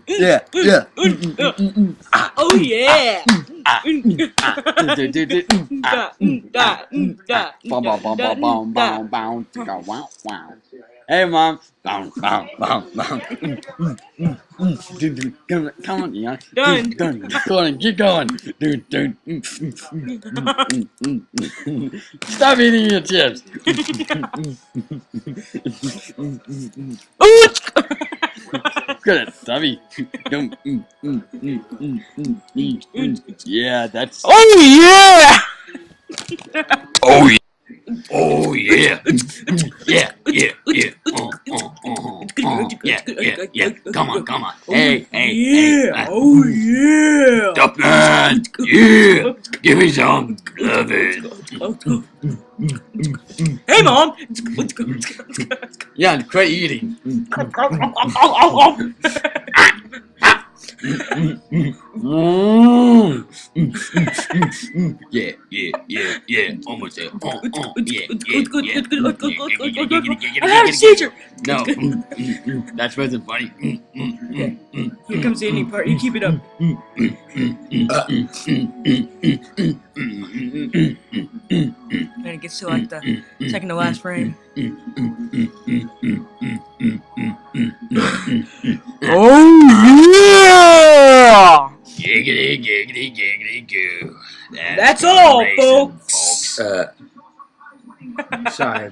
Yeah, yeah. Oh yeah. Hey, Mom. Come on, you Done. keep going. Stop eating your chips. Good, Stubby. Yeah, that's. Oh yeah. Oh yeah. Oh yeah. Yeah, yeah, yeah. Yeah, yeah, yeah. Come on, come on. Hey, hey, hey. Yeah. Oh yeah. Tough man. Yeah. Give me some loving. Hey, Mom. Yeah, quit eating. Yeah, yeah, yeah, yeah. Almost there. Yeah, yeah, yeah. I had a seizure. No, that wasn't funny. Here comes the ending part. You keep it up. And it gets to like the second to last frame. Oh yeah! Giggity, giggity, giggity, goo. That's all, folks. Sorry.